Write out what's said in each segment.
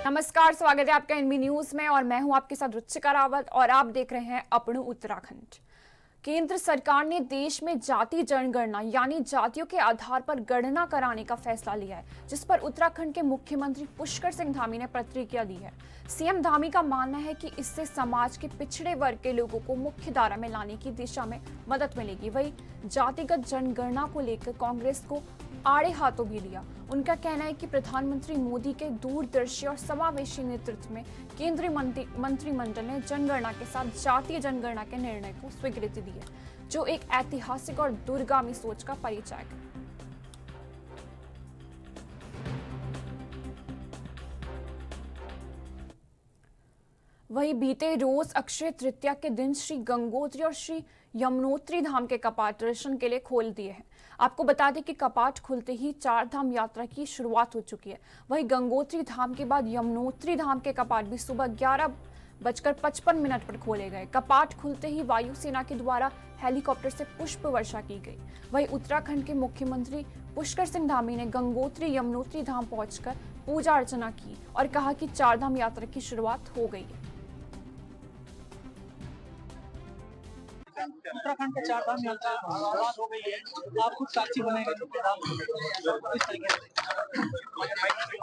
नमस्कार, स्वागत है आपका एनबी न्यूज में और मैं हूं आपके साथ रुचिका रावत और आप देख रहे हैं अपनू उत्तराखंड। केंद्र सरकार ने देश में जाति जनगणना यानी जातियों के आधार पर गणना कराने का फैसला लिया है, जिस पर उत्तराखंड के मुख्यमंत्री पुष्कर सिंह धामी ने प्रतिक्रिया दी है। सीएम धामी का मानना है कि इससे समाज के पिछड़े वर्ग के लोगों को मुख्य धारा में लाने की दिशा में मदद मिलेगी। वहीं जातिगत जनगणना को लेकर कांग्रेस को आड़े हाथों भी लिया। उनका कहना है कि प्रधानमंत्री मोदी के दूरदर्शी और समावेशी नेतृत्व में केंद्रीय मंत्रिमंडल ने जनगणना के साथ जातीय जनगणना के निर्णय को स्वीकृति दी है, जो एक ऐतिहासिक और दूरगामी सोच का परिचायक है। वहीं बीते रोज अक्षय तृतीया के दिन श्री गंगोत्री और श्री यमुनोत्री धाम के कपाट दर्शन के लिए खोल दिए हैं। आपको बता दें कि कपाट खुलते ही चार धाम यात्रा की शुरुआत हो चुकी है। वहीं गंगोत्री धाम के बाद यमुनोत्री धाम के कपाट भी सुबह 11:55 पर खोले गए। कपाट खुलते ही वायुसेना के द्वारा हेलीकॉप्टर से पुष्प वर्षा की गई। वहीं उत्तराखंड के मुख्यमंत्री पुष्कर सिंह धामी ने गंगोत्री यमुनोत्री धाम पहुंचकर पूजा अर्चना की और कहा कि चार धाम यात्रा की शुरुआत हो गई है। उत्तराखंड के चार धाम यात्रा शुरुआत हो गई है। आप खुद साक्षी बनेंगे।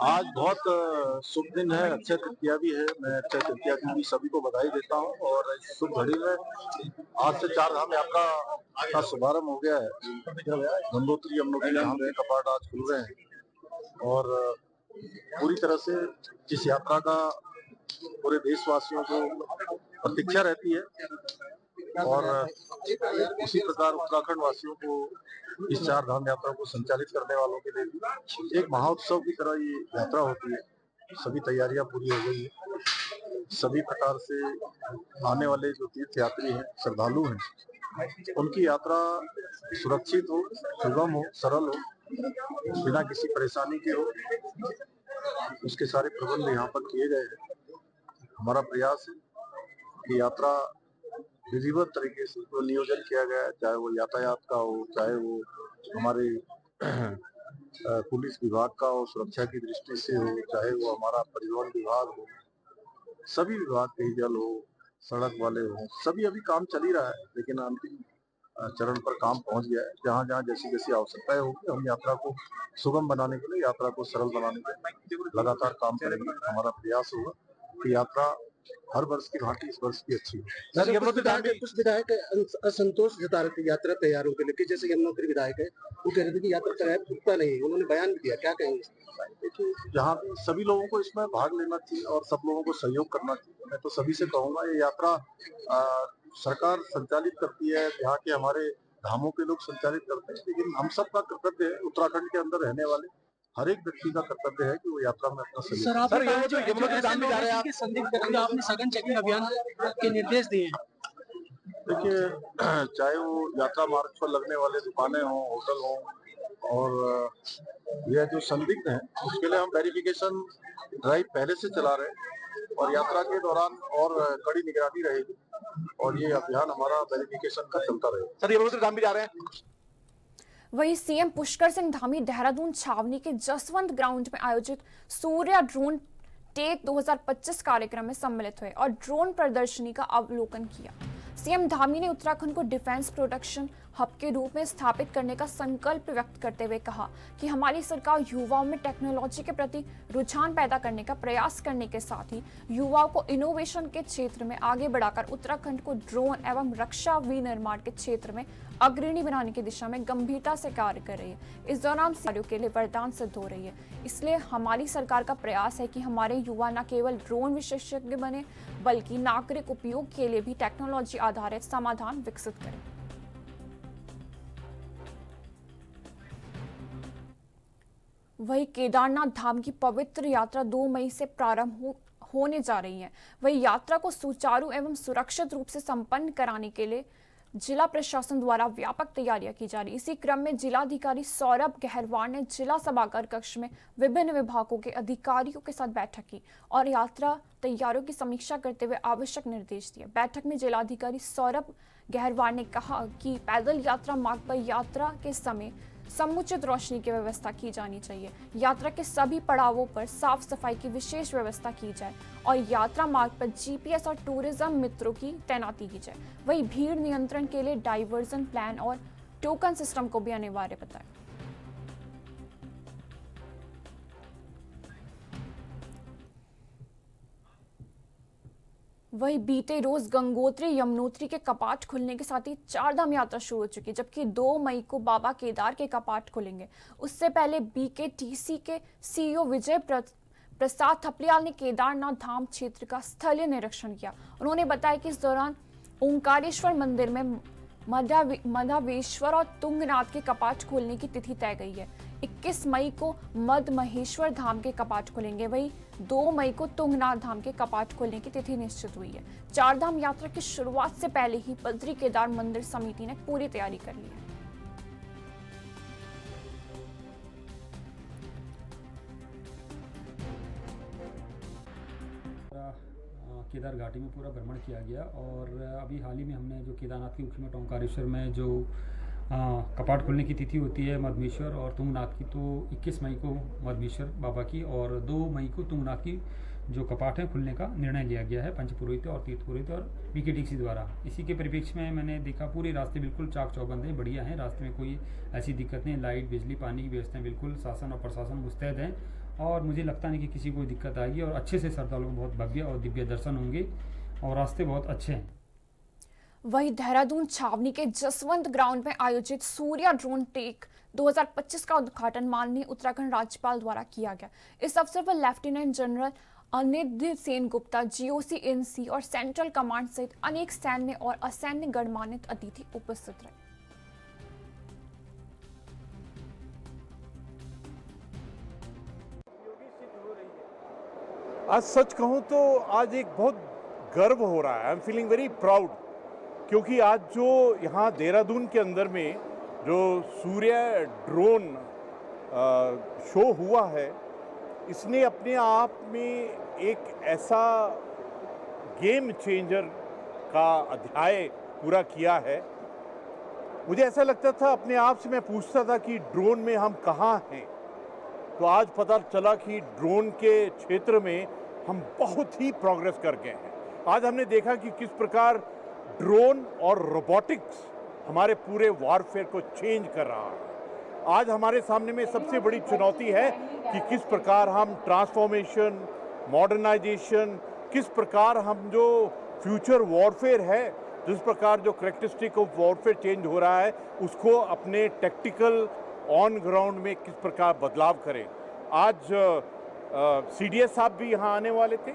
आज बहुत शुभ दिन है, अक्षय तृतीया भी है। मैं अक्षय तृतीया की भी सभी को बधाई देता हूँ और इस शुभ घड़ी में आज से चार धाम यात्रा का शुभारंभ हो गया है। गंगोत्री यमुनोत्री धाम के कपाट आज खुल रहे हैं और पूरी तरह से जिस यात्रा का पूरे देशवासियों को प्रतीक्षा रहती है और उसी प्रकार उत्तराखंड वासियों को इस चार धाम यात्रा को संचालित करने वालों के लिए भी एक महोत्सव की तरह ये यात्रा होती है। सभी तैयारियां पूरी हो गई है। सभी प्रकार से आने वाले जो तीर्थ यात्री हैं, श्रद्धालु हैं, उनकी यात्रा सुरक्षित हो, सुगम हो, सरल हो, बिना किसी परेशानी के हो, उसके सारे प्रबंध यहाँ पर किए गए हैं। हमारा प्रयास है कि यात्रा विधिवत तरीके से तो नियोजन किया गया है, चाहे वो यातायात का हो, चाहे वो हमारे पुलिस विभाग का हो, सुरक्षा की दृष्टि से हो, चाहे वो हमारा परिवहन विभाग हो, सभी विभाग के जल हो, सड़क वाले हो, सभी अभी काम चल ही रहा है, लेकिन अंतिम चरण पर काम पहुंच गया है। जहाँ जहाँ जैसी जैसी आवश्यकताएं होगी, हम यात्रा को सुगम बनाने के लिए, यात्रा को सरल बनाने के लिए लगातार काम करेंगे। हमारा प्रयास होगा कि यात्रा हर वर्ष की भांति इस वर्ष की अच्छी है। कुछ विधायक असंतोष जता रहे थे यात्रा तैयारों के लेकर, जैसे यमुनोत्री विधायक है, वो कह रहे थे कि यात्रा तैयार रुकता नहीं। उन्होंने बयान भी दिया, क्या कहेंगे? देखिए, जहाँ भी सभी लोगों को इसमें भाग लेना चाहिए और सब लोगों को सहयोग करना चाहिए। मैं तो सभी से कहूंगा, ये यात्रा सरकार संचालित करती है, यहाँ के हमारे धामों के लोग संचालित करते हैं, लेकिन हम सबका कर्तव्य है, उत्तराखंड के अंदर रहने वाले हर एक व्यक्ति का कर्तव्य है कि वो यात्रा में अपना सहयोग। सर, ये जो यमुनोत्री धाम में जा रहे हैं आप, संदिग्ध व्यक्ति, आपने सघन चेकिंग अभियान के निर्देश दिए हैं। देखिए, चाहे वो यात्रा मार्ग पर लगने वाले दुकानें हों, होटल हों, और यह जो संदिग्ध हैं उसके लिए हम वेरिफिकेशन ड्राइव पहले से चला रहे हैं और यात्रा के दौरान और कड़ी निगरानी रहेगी और ये अभियान हमारा वेरिफिकेशन का चलता रहेगा। सर, यमुनोत्री धाम भी जा रहे हैं। वहीं सीएम पुष्कर सिंह धामी देहरादून छावनी के जसवंत ग्राउंड में आयोजित सूर्या ड्रोन टेक 2025 कार्यक्रम में सम्मिलित हुए और ड्रोन प्रदर्शनी का अवलोकन किया। सीएम धामी ने उत्तराखंड को डिफेंस प्रोडक्शन हब के रूप में स्थापित करने का संकल्प व्यक्त करते हुए कहा कि हमारी सरकार युवाओं में टेक्नोलॉजी के प्रति रुझान पैदा करने का प्रयास करने के साथ ही युवाओं को इनोवेशन के क्षेत्र में आगे बढ़ाकर उत्तराखंड को ड्रोन एवं रक्षा विनिर्माण के क्षेत्र में अग्रणी बनाने की दिशा में गंभीरता से कार्य कर रही है। इस दौरान कार्यों के लिए वरदान सिद्ध हो रही है। इसलिए हमारी सरकार का प्रयास है कि हमारे युवा न केवल ड्रोन विशेषज्ञ बने, बल्कि नागरिक उपयोग के लिए भी टेक्नोलॉजी आधारित समाधान विकसित करें। वही केदारनाथ धाम की पवित्र यात्रा 2 मई से प्रारंभ होने जा रही है। वही यात्रा को सुचारू एवं सुरक्षित रूप से संपन्न कराने के लिए जिला प्रशासन द्वारा व्यापक तैयारियां की जा रही। इसी क्रम में जिलाधिकारी सौरभ गहरवार ने जिला सभागार कक्ष में विभिन्न विभागों के अधिकारियों के साथ बैठक की और यात्रा तैयारियों की समीक्षा करते हुए आवश्यक निर्देश दिए। बैठक में जिलाधिकारी सौरभ गहरवार ने कहा कि पैदल यात्रा मार्ग पर यात्रा के समय समुचित रोशनी की व्यवस्था की जानी चाहिए। यात्रा के सभी पड़ावों पर साफ सफाई की विशेष व्यवस्था की जाए और यात्रा मार्ग पर जीपीएस और टूरिज्म मित्रों की तैनाती की जाए। वहीं भीड़ नियंत्रण के लिए डाइवर्जन प्लान और टोकन सिस्टम को भी अनिवार्य बताएं। वही बीते रोज गंगोत्री यमुनोत्री के कपाट खुलने के साथ ही चारधाम यात्रा शुरू हो चुकी है, जबकि 2 मई को बाबा केदार के कपाट खुलेंगे। उससे पहले बीकेटीसी के सीईओ विजय प्रसाद थपलियाल ने केदारनाथ धाम क्षेत्र का स्थलीय निरीक्षण किया। उन्होंने बताया कि इस दौरान ओंकारेश्वर मंदिर में मधावेश्वर और तुंगनाथ के कपाट खोलने की तिथि तय गई है। 21 मई को मद महेश्वर धाम के कपाट खुलेंगे। वहीं 2 मई को तुंगनाथ धाम के कपाट खोलने की तिथि निश्चित हुई है। चारधाम यात्रा की शुरुआत से पहले ही बद्री केदार मंदिर समिति ने पूरी तैयारी कर ली है। केदार घाटी में पूरा भ्रमण किया गया और अभी हाल ही में हमने जो केदारनाथ के मुख्यमठ ओंकारेश्वर में जो कपाट खुलने की तिथि होती है मधमेश्वर और तुंगनाथ की, तो 21 मई को मधमेश्वर बाबा की और 2 मई को तुंगनाथ की जो कपाट है खुलने का निर्णय लिया गया है पंच पुरोहित और तीर्थ पुरोहित और बीकेटीसी द्वारा। इसी के परिप्रेक्ष्य में मैंने देखा पूरे रास्ते बिल्कुल चाक चौबंद हैं, बढ़िया हैं, रास्ते में कोई ऐसी दिक्कत नहीं, लाइट बिजली पानी की व्यवस्थाएं बिल्कुल शासन और प्रशासन मुस्तैद हैं और मुझे लगता नहीं कि किसी को दिक्कत आएगी और अच्छे से श्रद्धालुओं को बहुत भव्य और दिव्य दर्शन होंगे और रास्ते बहुत अच्छे हैं। वहीं देहरादून छावनी के जसवंत ग्राउंड में आयोजित सूर्या ड्रोन टेक 2025 का उद्घाटन माननीय उत्तराखंड राज्यपाल द्वारा किया गया। इस अवसर पर lieutenant general Anirudh Sen Gupta, GOC in C और सेंट्रल कमांड सहित अनेक सैन्य और असैन्य गणमान्य अतिथि उपस्थित रहे। आज सच कहूं तो आज एक बहुत गर्व हो रहा है। I am feeling very proud, क्योंकि आज जो यहाँ देहरादून के अंदर में जो सूर्य ड्रोन शो हुआ है, इसने अपने आप में एक ऐसा गेम चेंजर का अध्याय पूरा किया है। मुझे ऐसा लगता था, अपने आप से मैं पूछता था कि ड्रोन में हम कहाँ हैं, तो आज पता चला कि ड्रोन के क्षेत्र में हम बहुत ही प्रोग्रेस कर गए हैं। आज हमने देखा कि किस प्रकार ड्रोन और रोबोटिक्स हमारे पूरे वॉरफेयर को चेंज कर रहा है। आज हमारे सामने में सबसे बड़ी चुनौती है कि किस प्रकार हम ट्रांसफॉर्मेशन, मॉडर्नाइजेशन, किस प्रकार हम जो फ्यूचर वॉरफेयर है, जिस प्रकार जो करेक्टरिस्टिक ऑफ वॉरफेयर चेंज हो रहा है, उसको अपने टैक्टिकल ऑन ग्राउंड में किस प्रकार बदलाव करें। आज सीडीएस साहब भी यहाँ आने वाले थे,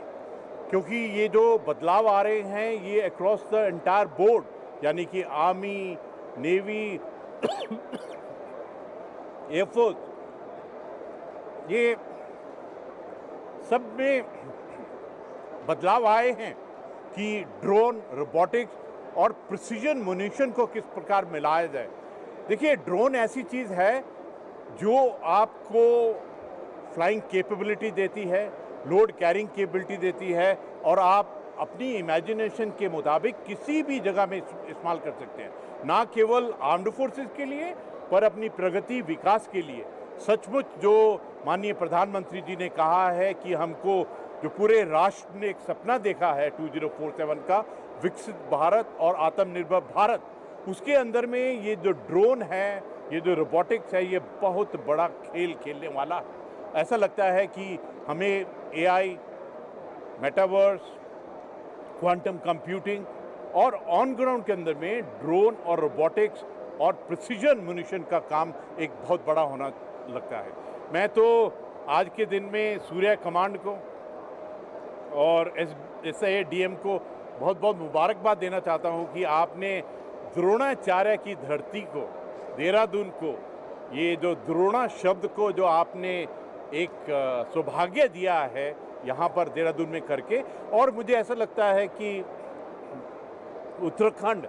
क्योंकि ये जो बदलाव आ रहे हैं ये अक्रॉस द एंटायर बोर्ड, यानी कि आर्मी, नेवी, एयरफोर्स, ये सब में बदलाव आए हैं कि ड्रोन, रोबोटिक्स और प्रिसीजन म्यूनिशन को किस प्रकार मिलाया जाए। देखिए, ड्रोन ऐसी चीज़ है जो आपको फ्लाइंग कैपेबिलिटी देती है, लोड कैरिंग कैपेबिलिटी देती है और आप अपनी इमेजिनेशन के मुताबिक किसी भी जगह में इस्तेमाल कर सकते हैं, ना केवल आर्म्ड फोर्सेस के लिए पर अपनी प्रगति विकास के लिए। सचमुच जो माननीय प्रधानमंत्री जी ने कहा है कि हमको जो पूरे राष्ट्र ने एक सपना देखा है 2047 का, विकसित भारत और आत्मनिर्भर भारत, उसके अंदर में ये जो ड्रोन है, ये जो रोबोटिक्स है, ये बहुत बड़ा खेल खेलने वाला है। ऐसा लगता है कि हमें एआई, मेटावर्स, क्वांटम कंप्यूटिंग और ऑन ग्राउंड के अंदर में ड्रोन और रोबोटिक्स और प्रिसीजन म्यूनिशन का काम एक बहुत बड़ा होना लगता है। मैं तो आज के दिन में सूर्य कमांड को और SIA-DM को बहुत बहुत मुबारकबाद देना चाहता हूं कि आपने द्रोणाचार्य की धरती को, देहरादून को, ये जो द्रोणा शब्द को जो आपने एक सौभाग्य दिया है यहाँ पर देहरादून में करके, और मुझे ऐसा लगता है कि उत्तराखंड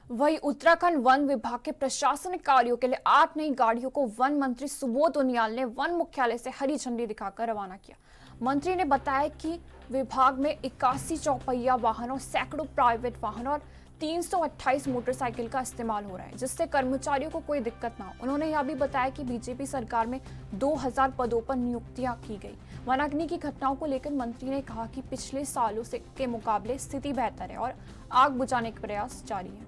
वही उत्तराखंड वन विभाग के प्रशासनिक कार्यों के लिए 8 नई गाड़ियों को वन मंत्री सुबोध उनियाल ने वन मुख्यालय से हरी झंडी दिखाकर रवाना किया। मंत्री ने बताया कि विभाग में 81 चौपहिया वाहनों, सैकड़ों प्राइवेट वाहन और 328 मोटरसाइकिल का इस्तेमाल हो रहा है, जिससे कर्मचारियों को कोई दिक्कत ना हो। उन्होंने यह भी बताया कि बीजेपी सरकार में 2000 पदों पर नियुक्तियां की गई। वनाग्नि की घटनाओं को लेकर मंत्री ने कहा कि पिछले सालों से के मुकाबले स्थिति बेहतर है और आग बुझाने के प्रयास जारी है।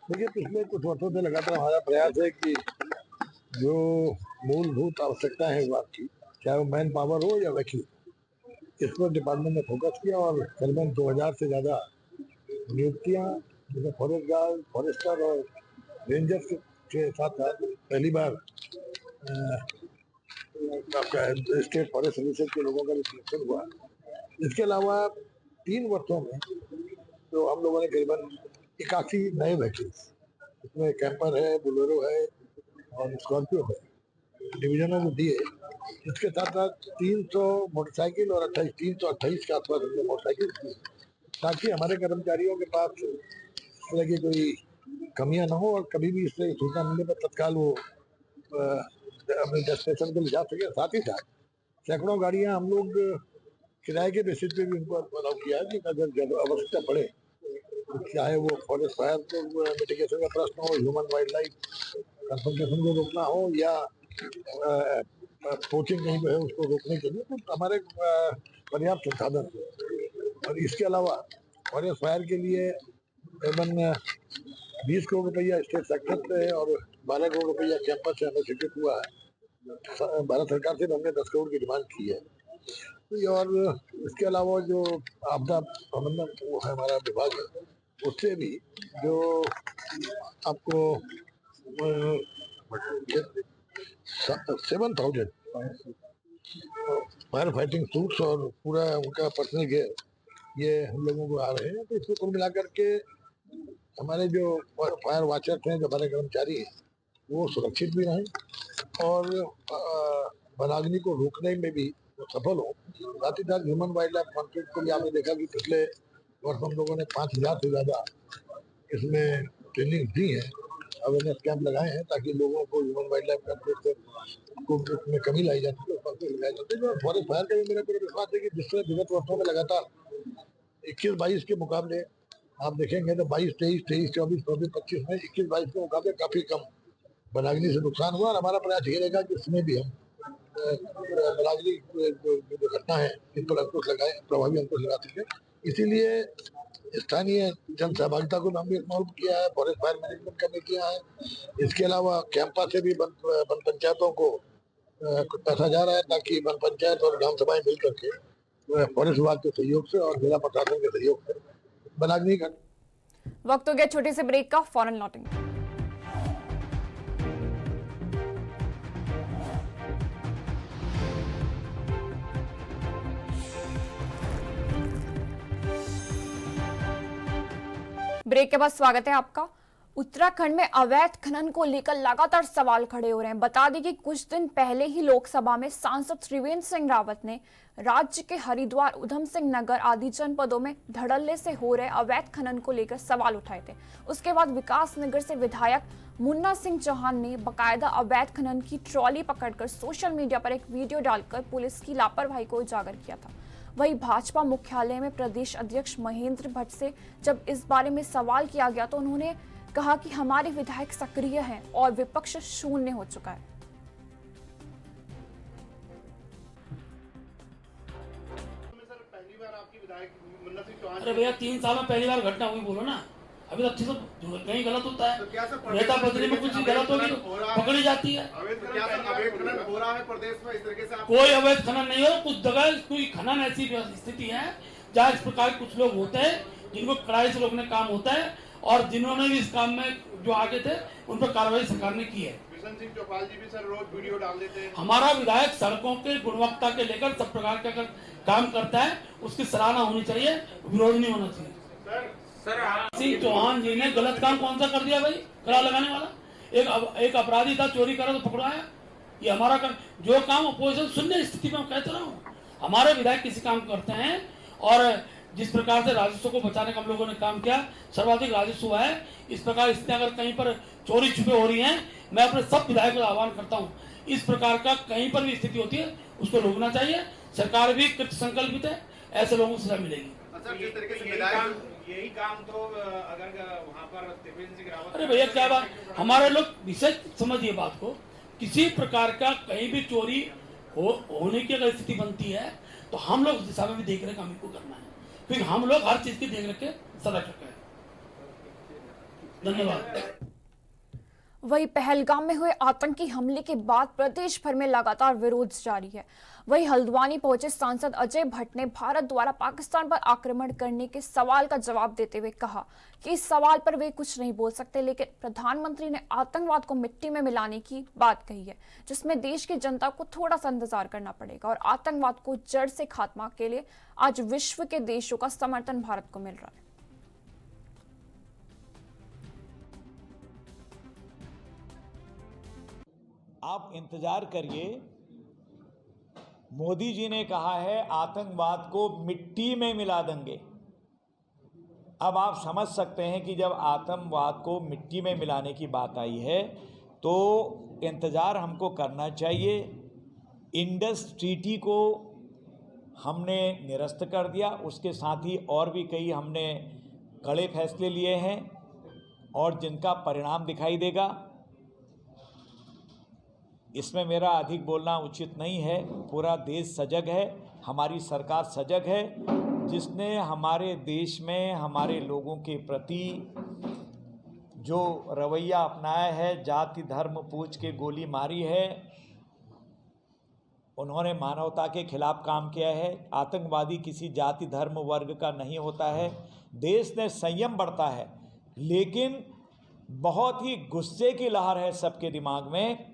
देखिए, पिछले कुछ वर्षों से लगातार हमारा प्रयास है कि जो मूलभूत आवश्यकता है विभाग की, चाहे वो मैन पावर हो या वकील, इस पर डिपार्टमेंट ने फोकस किया और करीबन 2000 से ज़्यादा नियुक्तियाँ, जैसे फॉरेस्ट गार्ड, फॉरेस्टर और रेंजर्स के साथ साथ पहली बार आपका स्टेट फॉरेस्ट सर्विसेज के लोगों का भी सिलेक्शन हुआ। इसके अलावा 3 वर्षों में तो हम लोगों ने करीबन 81 नए व्हीकल्स, इसमें कैंपर है, बोलेरो है और स्कॉर्पियो है, डिवीजनों में दिए। इसके साथ साथ 300 मोटरसाइकिल और 328 के आसपास हमने मोटरसाइकिल की, ताकि हमारे कर्मचारियों के पास इस तरह की कोई कमियां ना हो और कभी भी इससे सूचना मिलने पर तत्काल वो अपने डेस्टिनेशन को ले जा सके। साथ ही साथ सैकड़ों गाड़ियां हम लोग किराए के बेसिस पे भी उनको अलाउ किया है कि अगर जब आवश्यकता पड़े, चाहे वो फॉरेस्ट फायर को मिटिगेशन का प्रश्न हो, ह्यूमन वाइल्ड लाइफ कन्फर्मेशन को रोकना हो या पोचिंग कहीं पे है उसको रोकने के लिए, तो हमारे पर्याप्त संसाधन है। और इसके अलावा फॉरेस्ट फायर के लिए करीबन 20 करोड़ रुपया स्टेट सेक्टर से और 12 करोड़ रुपया कैंपस से हमें स्वीकृत हुआ है। भारत सरकार से हमने 10 करोड़ की डिमांड की है। और इसके अलावा जो आपदा प्रबंधन वो है हमारा विभाग है, उससे भी जो आपको 7000 फायर फाइटिंग सूट्स और पूरा उनका पर्सनल गेयर ये हम लोगों को आ रहे हैं। तो इसको कुल मिलाकर के हमारे जो फायर वाचर्स हैं, जो हमारे कर्मचारी हैं, वो सुरक्षित भी रहें और वनाग्नि को रोकने में भी सफल हो। साथ ही साथ ह्यूमन वाइल्ड लाइफ कॉन्फ्लिक्ट को भी आपने देखा कि पिछले वर्ष हम लोगों ने 5000 से ज़्यादा इसमें ट्रेनिंग दी है, अवेयरनेस कैंप लगाए हैं, ताकि लोगों को ह्यूमन वाइल्ड लाइफ कॉन्फ्लिक्ट में कमी लाई जाती है, फॉरेस्ट फायर का भी मेरा पूरा विश्वास है कि जिस तरह विगत वर्षों में लगातार 21-22 के मुकाबले आप देखेंगे तो 22-23, 23-24, 24-25 में 21-22 के मुकाबले काफ़ी कम वनाग्नि से नुकसान हुआ। और हमारा प्रयास ये रहेगा कि इसमें भी हम वनाग्नि जो घटना है इन पर अंकुश लगाए, प्रभावी अंकुश लगा सकें। इसीलिए स्थानीय जन सहभागिता को हमने इन्वॉल्व किया है, फॉरेस्ट फायर मैनेजमेंट कमेटियाँ हैं। इसके अलावा कैंपा से भी वन पंचायतों को कुछ पैसा जा रहा है, ताकि वन पंचायत और ग्राम सभाएं मिल करके फॉरेस्ट विभाग के सहयोग से और जिला प्रशासन के सहयोग से वनाग्नि का। वक्त हो गया छोटे से ब्रेक का, फौरन लौटेंगे। ब्रेक के बाद स्वागत है आपका। उत्तराखंड में अवैध खनन को लेकर लगातार सवाल खड़े हो रहे हैं। बता दें कि कुछ दिन पहले ही लोकसभा में सांसद त्रिवेंद्र सिंह रावत ने राज्य के हरिद्वार, उधम सिंह नगर आदि जनपदों में धड़ल्ले से हो रहे अवैध खनन को लेकर सवाल उठाए थे। उसके बाद विकास नगर से विधायक मुन्ना सिंह चौहान ने बकायदा अवैध खनन की ट्रॉली पकड़कर सोशल मीडिया पर एक वीडियो डालकर पुलिस की लापरवाही को उजागर किया था। वहीं भाजपा मुख्यालय में प्रदेश अध्यक्ष महेंद्र भट्ट से जब इस बारे में सवाल किया गया तो उन्होंने कहा कि हमारे विधायक सक्रिय हैं और विपक्ष शून्य हो चुका है। अरे भैया 3 साल में पहली बार घटना हुई, बोलो ना। अभी तो अच्छी तो कहीं गलत होता है, नेता बदली में कुछ गलत होगी पकड़ी जाती है। अवैध खनन हो रहा है प्रदेश में इस तरीके से? कोई अवैध खनन नहीं हो। कुछ जगह कोई खनन ऐसी स्थिति है जहाँ इस प्रकार कुछ लोग होते हैं जिनको कड़ाई से रोकने काम होता है, और जिन्होंने भी इस काम में जो आगे थे उन पर कार्रवाई सरकार ने की है। बिशन सिंह चौपाल जी भी सर रोज वीडियो डाल देते हैं। हमारा विधायक सड़कों के गुणवत्ता के लेकर सब प्रकार का अगर काम करता है उसकी सराहना होनी चाहिए, विरोध नहीं होना चाहिए। सिंह चौहान जी ने गलत काम कौन सा कर दिया भाई? कड़ा लगाने वाला एक अपराधी था, चोरी करा तो पकड़वाया। ये हमारा जो काम अपोजिशन शून्य स्थिति में कहते रहा हूँ, हमारे विधायक किसी काम करते हैं। और जिस प्रकार से राजस्व को बचाने का हम लोगों ने काम किया, सर्वाधिक राजस्व है। इस प्रकार स्थिति अगर कहीं पर चोरी छुपे हो रही हैं, मैं अपने सब विधायकों का आह्वान करता हूँ, इस प्रकार का कहीं पर भी स्थिति होती है उसको रोकना चाहिए। सरकार भी कृत संकल्पित है, ऐसे लोगों को सजा मिलेगी। सर, जिस तरीके से यही काम तो अगर वहाँ पर त्रिवेंद्र सिंह रावत, अरे भैया क्या बात, हमारे लोग विशेष समझिए बात को, किसी प्रकार का कहीं भी चोरी होने की अगर स्थिति बनती है तो हम लोग उस दिशा में भी देख रेख हमें को करना है, क्योंकि हम लोग हर चीज की देख रेख के सतर्क रखे हैं। धन्यवाद। वही पहलगाम में हुए आतंकी हमले के बाद प्रदेश भर में लगातार विरोध जारी है। वही हल्द्वानी पहुंचे सांसद अजय भट्ट ने भारत द्वारा पाकिस्तान पर आक्रमण करने के सवाल का जवाब देते हुए कहा कि इस सवाल पर वे कुछ नहीं बोल सकते, लेकिन प्रधानमंत्री ने आतंकवाद को मिट्टी में मिलाने की बात कही है, जिसमें देश की जनता को थोड़ा सा इंतजार करना पड़ेगा और आतंकवाद को जड़ से खात्मा के लिए आज विश्व के देशों का समर्थन भारत को मिल रहा है। आप इंतजार करिए, मोदी जी ने कहा है आतंकवाद को मिट्टी में मिला देंगे। अब आप समझ सकते हैं कि जब आतंकवाद को मिट्टी में मिलाने की बात आई है तो इंतज़ार हमको करना चाहिए। इंडस ट्रीटी को हमने निरस्त कर दिया, उसके साथ ही और भी कई हमने कड़े फैसले लिए हैं और जिनका परिणाम दिखाई देगा। इसमें मेरा अधिक बोलना उचित नहीं है। पूरा देश सजग है, हमारी सरकार सजग है, जिसने हमारे देश में हमारे लोगों के प्रति जो रवैया अपनाया है, जाति धर्म पूछ के गोली मारी है, उन्होंने मानवता के खिलाफ काम किया है। आतंकवादी किसी जाति धर्म वर्ग का नहीं होता है। देश ने संयम बरता है, लेकिन बहुत ही गुस्से की लहर है सबके दिमाग में।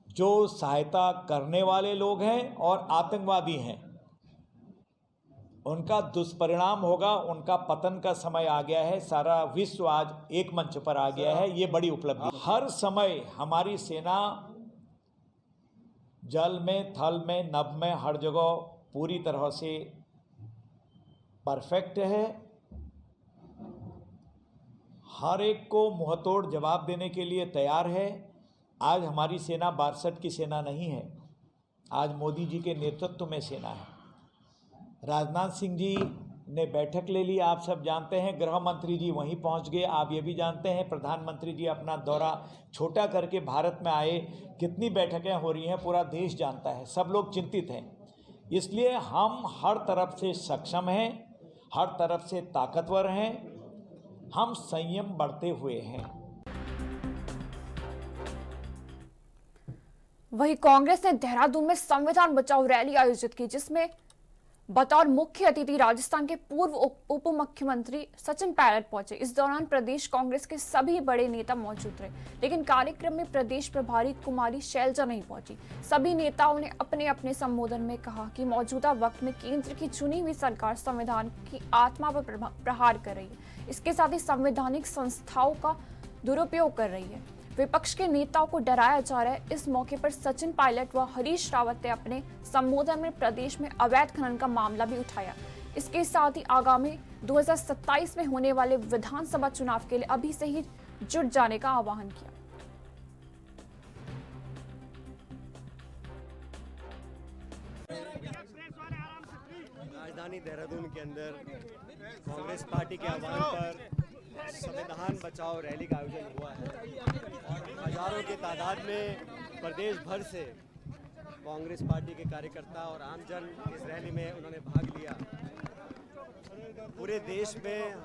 जो सहायता करने वाले लोग हैं और आतंकवादी हैं, उनका दुष्परिणाम होगा, उनका पतन का समय आ गया है। सारा विश्व आज एक मंच पर आ गया है, ये बड़ी उपलब्धि। हर समय हमारी सेना जल में, थल में, नभ में, हर जगह पूरी तरह से परफेक्ट है। हर एक को मुंहतोड़ जवाब देने के लिए तैयार है। आज हमारी सेना 62 की सेना नहीं है, आज मोदी जी के नेतृत्व में सेना है। राजनाथ सिंह जी ने बैठक ले ली, आप सब जानते हैं। गृह मंत्री जी वहीं पहुंच गए, आप ये भी जानते हैं। प्रधानमंत्री जी अपना दौरा छोटा करके भारत में आए। कितनी बैठकें हो रही हैं पूरा देश जानता है, सब लोग चिंतित हैं। इसलिए हम हर तरफ से सक्षम हैं, हर तरफ से ताकतवर हैं, हम संयम बढ़ते हुए हैं। वहीं कांग्रेस ने देहरादून में संविधान बचाओ रैली आयोजित की, जिसमें बतौर मुख्य अतिथि राजस्थान के पूर्व उप मुख्यमंत्री सचिन पायलट पहुंचे। इस दौरान प्रदेश कांग्रेस के सभी बड़े नेता मौजूद रहे, लेकिन कार्यक्रम में प्रदेश प्रभारी कुमारी शैलजा नहीं पहुंची। सभी नेताओं ने अपने अपने संबोधन में कहा कि मौजूदा वक्त में केंद्र की चुनी हुई सरकार संविधान की आत्मा पर प्रहार कर रही है, इसके साथ ही संवैधानिक संस्थाओं का दुरुपयोग कर रही है। विपक्ष के नेताओं को डराया जा रहा है। इस मौके पर सचिन पायलट व हरीश रावत ने अपने संबोधन में प्रदेश में अवैध खनन का मामला भी उठाया। इसके साथ ही आगामी 2027 में होने वाले विधानसभा चुनाव के लिए अभी से ही जुट जाने का आह्वान किया। राजधानी देहरादून के अंदर कांग्रेस पार्टी के आह्वान पर संविधान बचाओ रैली का आयोजन हुआ है और हजारों की तादाद में प्रदेश भर से कांग्रेस पार्टी के कार्यकर्ता और आमजन इस रैली में उन्होंने भाग लिया। पूरे देश में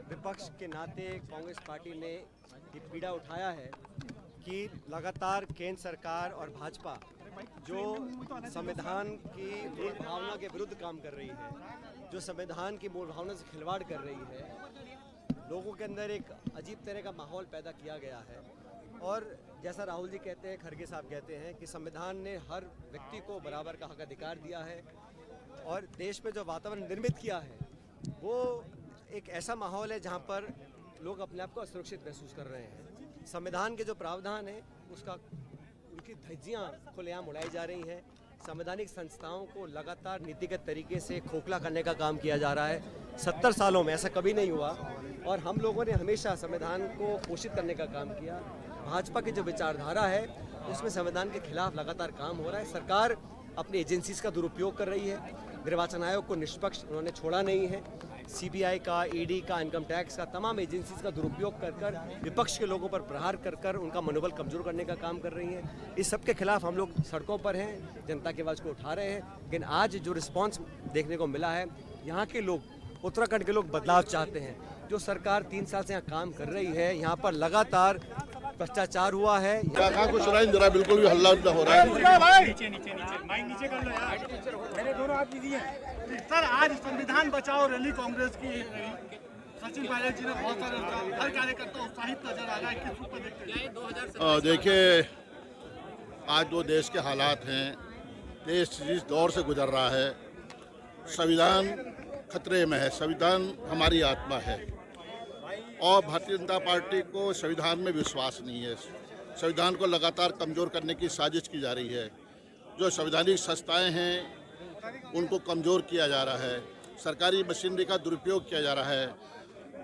विपक्ष के नाते कांग्रेस पार्टी ने ये पीड़ा उठाया है कि लगातार केंद्र सरकार और भाजपा जो संविधान की मूल भावना के विरुद्ध काम कर रही है, जो संविधान की मूल भावना से खिलवाड़ कर रही है, लोगों के अंदर एक अजीब तरह का माहौल पैदा किया गया है। और जैसा राहुल जी कहते हैं, खड़गे साहब कहते हैं कि संविधान ने हर व्यक्ति को बराबर का हक अधिकार दिया है और देश में जो वातावरण निर्मित किया है वो एक ऐसा माहौल है जहां पर लोग अपने आप को असुरक्षित महसूस कर रहे हैं। संविधान के जो प्रावधान है उसका उनकी धज्जियाँ खुलेआम उड़ाई जा रही हैं। संवैधानिक संस्थाओं को लगातार नीतिगत तरीके से खोखला करने का काम किया जा रहा है। 70 सालों में ऐसा कभी नहीं हुआ और हम लोगों ने हमेशा संविधान को पोषित करने का काम किया। भाजपा की जो विचारधारा है उसमें संविधान के खिलाफ लगातार काम हो रहा है। सरकार अपनी एजेंसीज का दुरुपयोग कर रही है। निर्वाचन आयोग को निष्पक्ष उन्होंने छोड़ा नहीं है। सीबीआई का, ईडी का, इनकम टैक्स का, तमाम एजेंसीज का दुरुपयोग कर कर विपक्ष के लोगों पर प्रहार कर कर उनका मनोबल कमजोर करने का काम कर रही हैं। इस सब के खिलाफ हम लोग सड़कों पर हैं, जनता की आवाज़ को उठा रहे हैं। लेकिन आज जो रिस्पांस देखने को मिला है, यहाँ के लोग, उत्तराखंड के लोग बदलाव चाहते हैं। जो सरकार 3 साल से यहाँ काम कर रही है, यहाँ पर लगातार भ्रष्टाचार हुआ है। बिल्कुल भी हल्ला हो रहा है। सर, आज संविधान बचाओ रैली कांग्रेस की सचिन पायलट जी ने बहुत सारे हर कार्यकर्ता उत्साहित नजर आ रहा है। किस रूप में देखते हैं? देखिए, आज जो देश के हालात हैं, देश जिस दौर से गुजर रहा है, संविधान खतरे में है। संविधान हमारी आत्मा है और भारतीय जनता पार्टी को संविधान में विश्वास नहीं है। संविधान को लगातार कमज़ोर करने की साजिश की जा रही है। जो संवैधानिक संस्थाएं हैं उनको कमज़ोर किया जा रहा है। सरकारी मशीनरी का दुरुपयोग किया जा रहा है।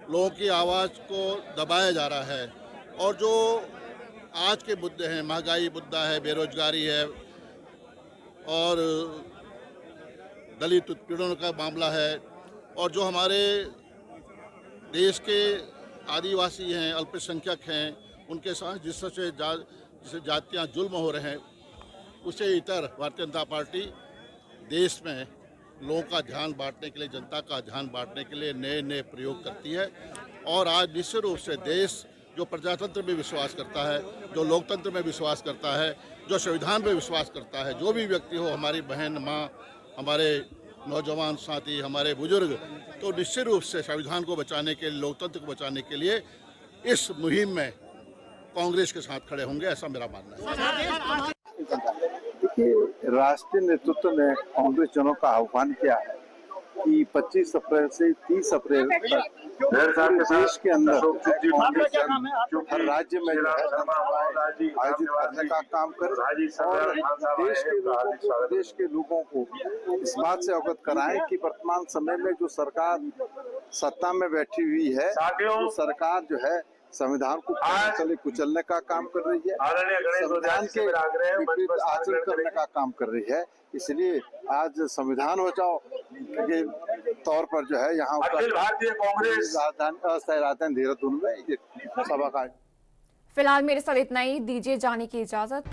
लोगों की आवाज़ को दबाया जा रहा है। और जो आज के मुद्दे हैं, महंगाई मुद्दा है, बेरोजगारी है और दलित उत्पीड़न का मामला है, और जो हमारे देश के आदिवासी हैं, अल्पसंख्यक हैं, उनके साथ जिससे जातियाँ जुल्म हो रहे हैं, उसे इतर भारतीय जनता पार्टी देश में लोगों का ध्यान बांटने के लिए, जनता का ध्यान बांटने के लिए नए नए प्रयोग करती है। और आज निश्चित रूप से देश जो प्रजातंत्र में विश्वास करता है, जो लोकतंत्र में विश्वास करता है, जो संविधान में विश्वास करता है, जो भी व्यक्ति हो, हमारी बहन, माँ, हमारे नौजवान साथी, हमारे बुजुर्ग, तो निश्चित रूप से संविधान को बचाने के लिए, लोकतंत्र को बचाने के लिए इस मुहिम में कांग्रेस के साथ खड़े होंगे, ऐसा मेरा मानना है। देखिए, राष्ट्रीय नेतृत्व ने कांग्रेस जनों का आह्वान किया है कि 25 अप्रैल से 30 अप्रैल तक देश के अंदर हर राज्य में आयोजित करने का काम करे और देश के लोगों को इस बात से अवगत कराएं कि वर्तमान समय में जो सरकार सत्ता में बैठी हुई है, वो सरकार जो है संविधान को कुचलने का काम कर रही है, संविधान के विपरीत आचरण करने का काम कर रही है। इसलिए आज संविधान बचाओ के तौर पर जो है यहाँ भारतीय कांग्रेस राजधानी देहरादून में सभा का। फिलहाल मेरे साथ इतना ही, दीजिए जाने की इजाजत।